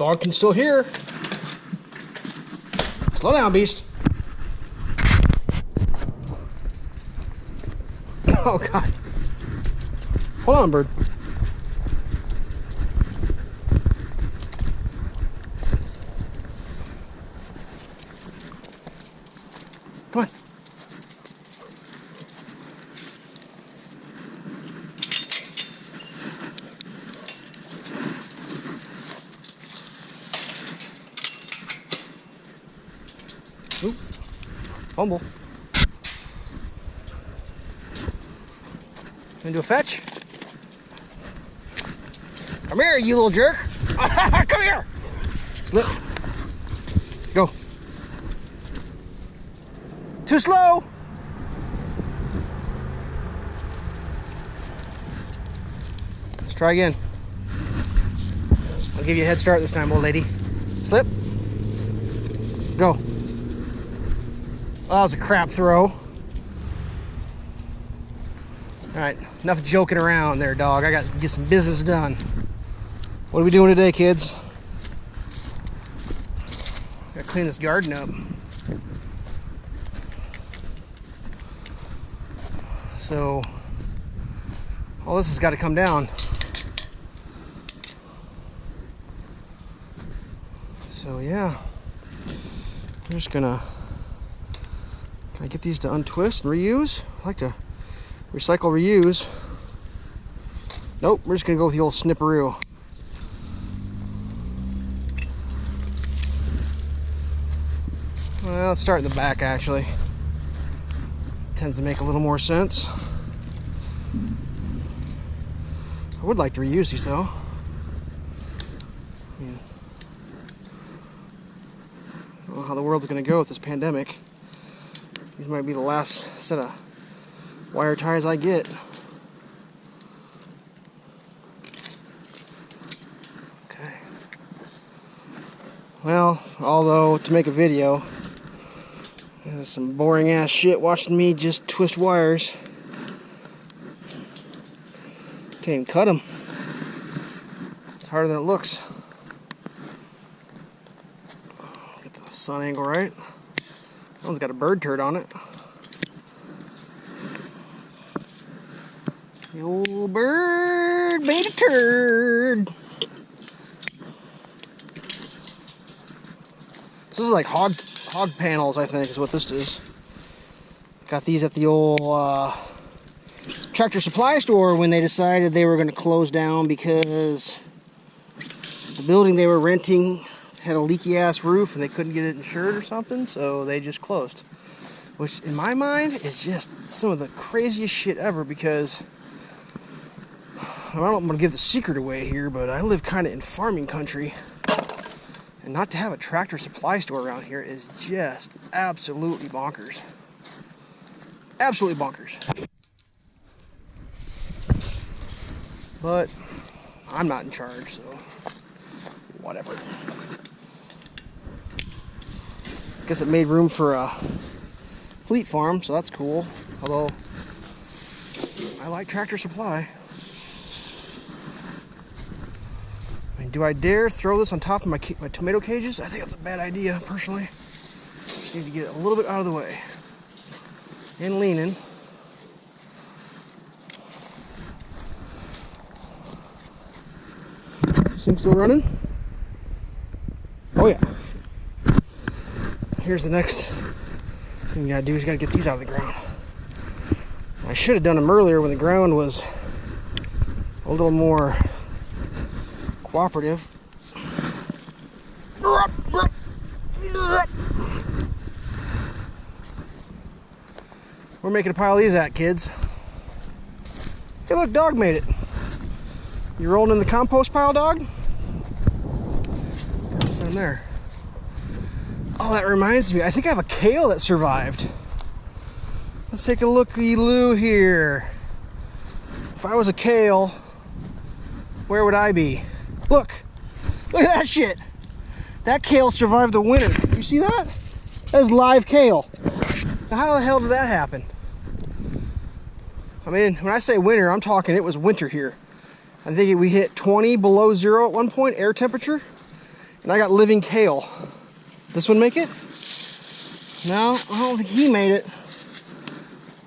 Dog can still hear. Slow down, beast. Oh, God. Hold on, bird. Come on. Oop. Fumble. Gonna do a fetch? Come here, you little jerk. Come here. Slip. Go. Too slow. Let's try again. I'll give you a head start this time, old lady. Slip. Go. Oh, that was a crap throw. All right, enough joking around there, dog. I got to get some business done. What are we doing today, kids? Gotta clean this garden up. So, all this has got to come down. So, yeah. I'm just gonna... Can I get these to untwist and reuse? I like to recycle, reuse. Nope, we're just gonna go with the old snipperoo. Well, let's start in the back, actually. Tends to make a little more sense. I would like to reuse these, though. I mean, I don't know how the world's gonna go with this pandemic. These might be the last set of wire ties I get. Okay. Well, although to make a video, there's some boring ass shit watching me just twist wires. Can't even cut them. It's harder than it looks. Get the sun angle right. That one's got a bird turd on it. The old bird made a turd. This is like hog panels, I think, is what this is. Got these at the old Tractor Supply store when they decided they were going to close down because the building they were renting had a leaky ass roof and they couldn't get it insured or something, so they just closed. Which, in my mind, is just some of the craziest shit ever because I don't want to give the secret away here, but I live kind of in farming country. And not to have a Tractor Supply store around here is just absolutely bonkers. Absolutely bonkers. But I'm not in charge, so whatever. Guess it made room for a Fleet Farm, so that's cool. Although, I like Tractor Supply. I mean, do I dare throw this on top of my tomato cages? I think that's a bad idea, personally. Just need to get it a little bit out of the way. And leaning. This thing still running? Oh yeah. Here's the next thing you gotta do is you gotta get these out of the ground. I should have done them earlier when the ground was a little more cooperative. We're making a pile of these kids. Hey look, dog made it. You rolling in the compost pile, dog? What's in there? Oh, that reminds me. I think I have a kale that survived. Let's take a looky-loo here. If I was a kale, where would I be? Look at that shit. That kale survived the winter. You see that? That is live kale. Now, how the hell did that happen? I mean, when I say winter, I'm talking it was winter here. I think we hit 20 below zero at one point, air temperature. And I got living kale. This one make it? No, I don't think he made it.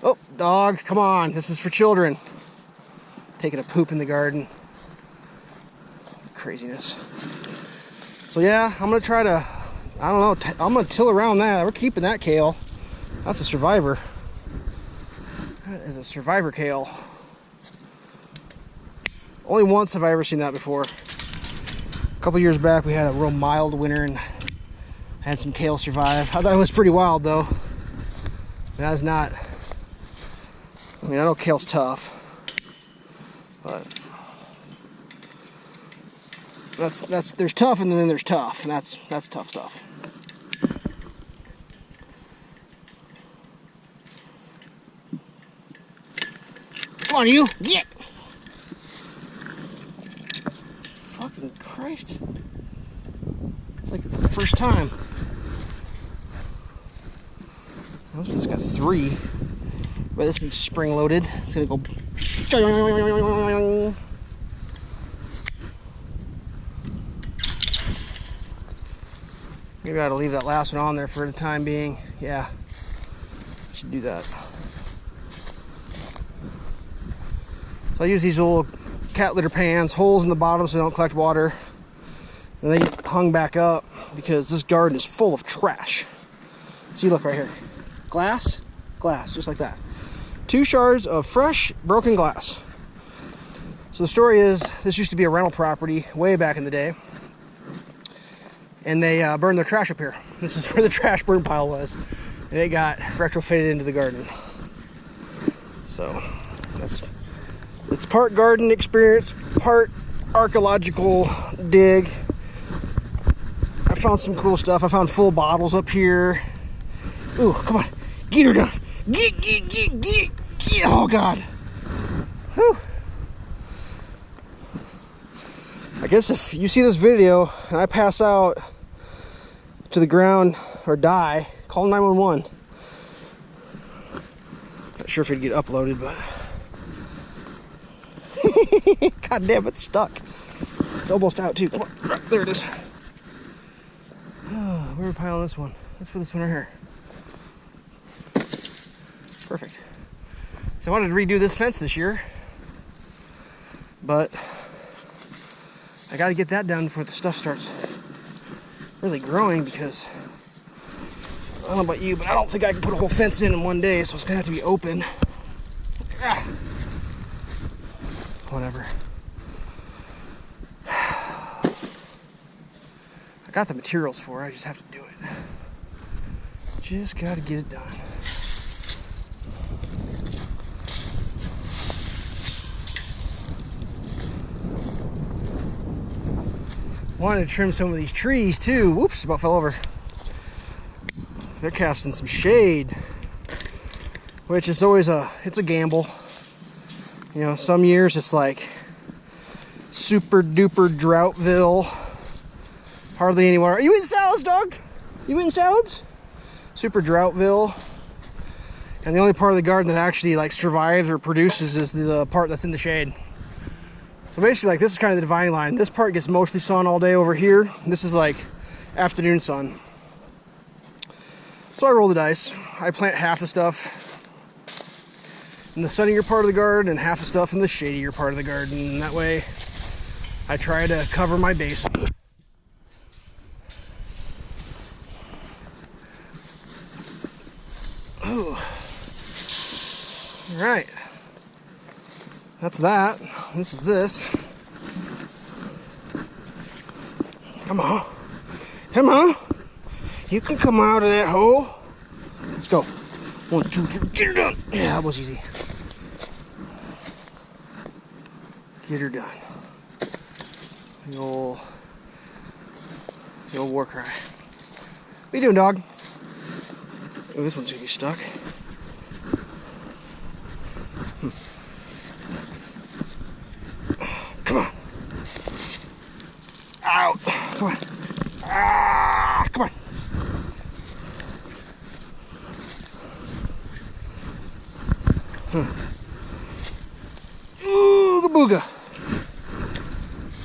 Oh, dog, come on. This is for children. Taking a poop in the garden. Craziness. So yeah, I'm going to try to, I don't know, I'm going to till around that. We're keeping that kale. That's a survivor. That is a survivor kale. Only once have I ever seen that before. A couple years back, we had a real mild winter and had some kale survive. I thought it was pretty wild though. That's not. I mean, I know kale's tough, but there's tough and then there's tough, and that's tough stuff. Come on, you get. Fucking Christ! It's like it's the first time. It's got 3, but this thing's spring loaded. It's gonna go. Maybe I ought to leave that last one on there for the time being. Yeah, should do that. So I use these little cat litter pans, holes in the bottom so they don't collect water, and they get hung back up because this garden is full of trash. See, look right here. Glass, just like that. 2 shards of fresh, broken glass. So the story is, this used to be a rental property way back in the day, and they burned their trash up here. This is where the trash burn pile was, and it got retrofitted into the garden. So it's part garden experience, part archaeological dig. I found some cool stuff. I found full bottles up here. Ooh, come on. Get her done. Get. Oh, God. Whew. I guess if you see this video and I pass out to the ground or die, call 911. Not sure if it'd get uploaded, but... God damn, it's stuck. It's almost out, too. Come on. There it is. Oh, where are we piling this one? Let's put this one right here. Perfect. So I wanted to redo this fence this year, but I got to get that done before the stuff starts really growing, because I don't know about you, but I don't think I can put a whole fence in one day, so it's going to have to be open. Ah. Whatever. I got the materials for it, I just have to do it. Just got to get it done. Wanted to trim some of these trees too. Whoops, about fell over. They're casting some shade, which is always it's a gamble. You know, some years it's like super duper Droughtville. Hardly anywhere. Are you eating salads, dog? You eating salads? Super Droughtville. And the only part of the garden that actually like survives or produces is the part that's in the shade. So basically, like, this is kind of the dividing line. This part gets mostly sun all day over here. This is like afternoon sun. So I roll the dice. I plant half the stuff in the sunnier part of the garden and half the stuff in the shadier part of the garden. And that way I try to cover my base. Oh. All right. That's that. This is this. Come on. Come on. You can come out of that hole. Let's go. 1, 2, 3. Get her done. Yeah, that was easy. Get her done. The old war cry. What you doing, dog? Oh, this one's gonna be stuck. Come on. Ow. Come on. Ah, come on. Ooga booga.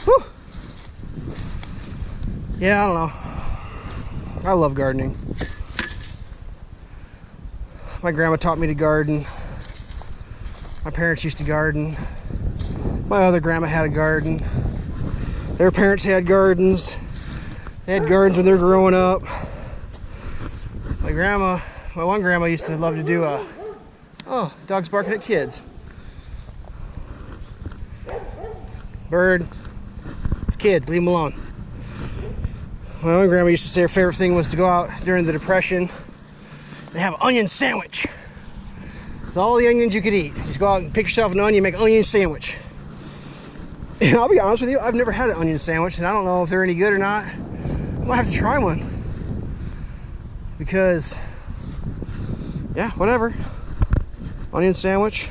Whew. Yeah, I don't know. I love gardening. My grandma taught me to garden. My parents used to garden. My other grandma had a garden. Their parents had gardens. They had gardens when they were growing up. My one grandma used to love to do oh, dog's barking at kids. Bird. It's kids, leave them alone. My one grandma used to say her favorite thing was to go out during the Depression and have an onion sandwich. It's all the onions you could eat. Just go out and pick yourself an onion, make an onion sandwich. And I'll be honest with you, I've never had an onion sandwich, and I don't know if they're any good or not. I might have to try one. Because, yeah, whatever. Onion sandwich.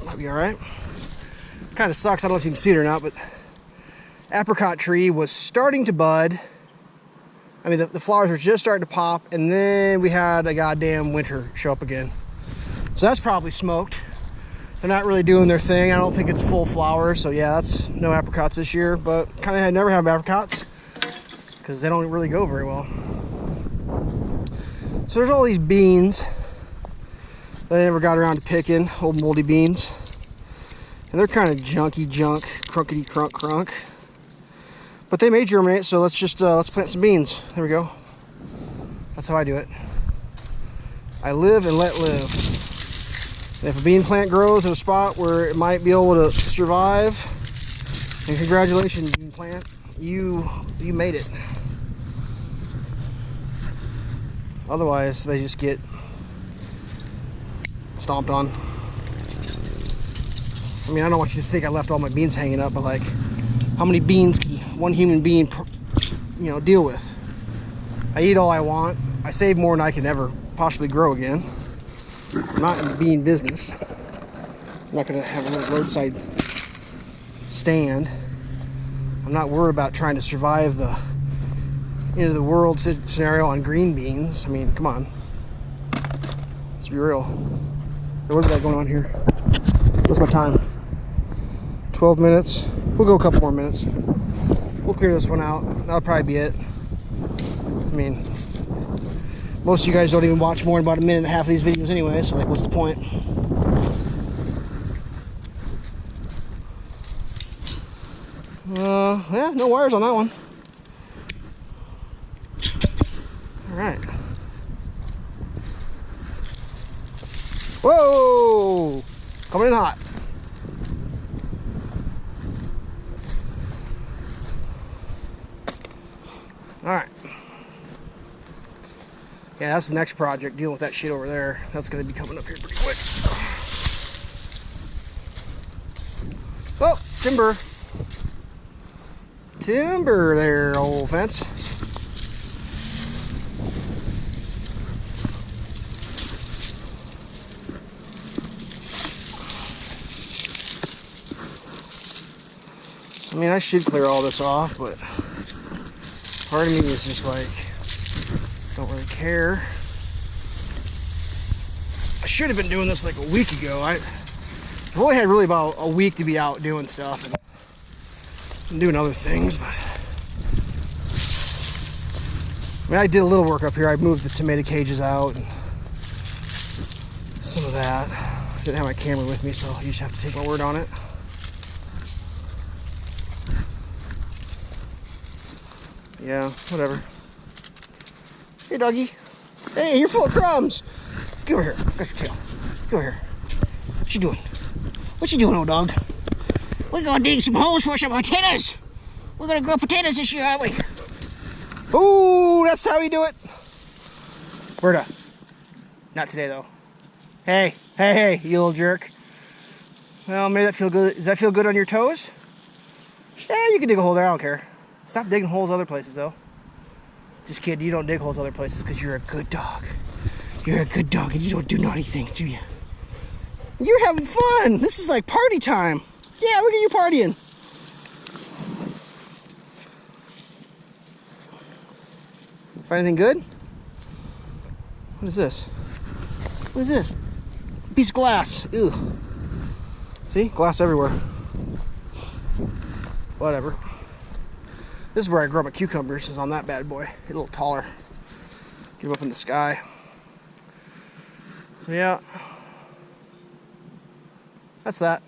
Might be alright. Kind of sucks, I don't know if you can see it or not, but apricot tree was starting to bud. I mean, the flowers were just starting to pop, and then we had a goddamn winter show up again. So that's probably smoked. They're not really doing their thing. I don't think it's full flower, so yeah, that's no apricots this year, but kind of never have apricots because they don't really go very well. So there's all these beans that I never got around to picking, old moldy beans. And they're kind of junky junk, crunkety crunk crunk. But they may germinate, so let's plant some beans. There we go. That's how I do it. I live and let live. And if a bean plant grows in a spot where it might be able to survive, then congratulations, bean plant. You made it. Otherwise, they just get stomped on. I mean, I don't want you to think I left all my beans hanging up, but like, how many beans can one human being, deal with? I eat all I want. I save more than I can ever possibly grow again. I'm not in the bean business. I'm not going to have a little roadside stand. I'm not worried about trying to survive the end of the world scenario on green beans. I mean, come on. Let's be real. What is that going on here? What's my time? 12 minutes. We'll go a couple more minutes. We'll clear this one out. That'll probably be it. I mean, most of you guys don't even watch more than about a minute and a half of these videos anyway, so like, what's the point? Yeah, no wires on that one. Alright. Whoa! Coming in hot. Alright. Yeah, that's the next project, dealing with that shit over there. That's going to be coming up here pretty quick. Oh, timber. Timber there, old fence. I mean, I should clear all this off, but part of me is just like, don't really care. I should have been doing this like a week ago. I've only had really about a week to be out doing stuff and doing other things, but I mean, I did a little work up here. I moved the tomato cages out and some of that. I didn't have my camera with me, so you just have to take my word on it. Yeah, whatever. Hey, doggy. Hey, you're full of crumbs. Get over here. Got your tail. Get over here. What you doing? What you doing, old dog? We're gonna dig some holes for some potatoes. We're gonna grow potatoes this year, aren't we? Ooh, that's how we do it. Berta. Not today, though. Hey, you little jerk. Well, maybe that feel good. Does that feel good on your toes? Yeah, you can dig a hole there. I don't care. Stop digging holes other places, though. Just kidding. You don't dig holes other places because you're a good dog. You're a good dog and you don't do naughty things, do you? You're having fun. This is like party time. Yeah, look at you partying. Find anything good? What is this? What is this? A piece of glass. Ew. See? Glass everywhere. Whatever. This is where I grow my cucumbers, is on that bad boy. Get a little taller. Get them up in the sky. So yeah, that's that.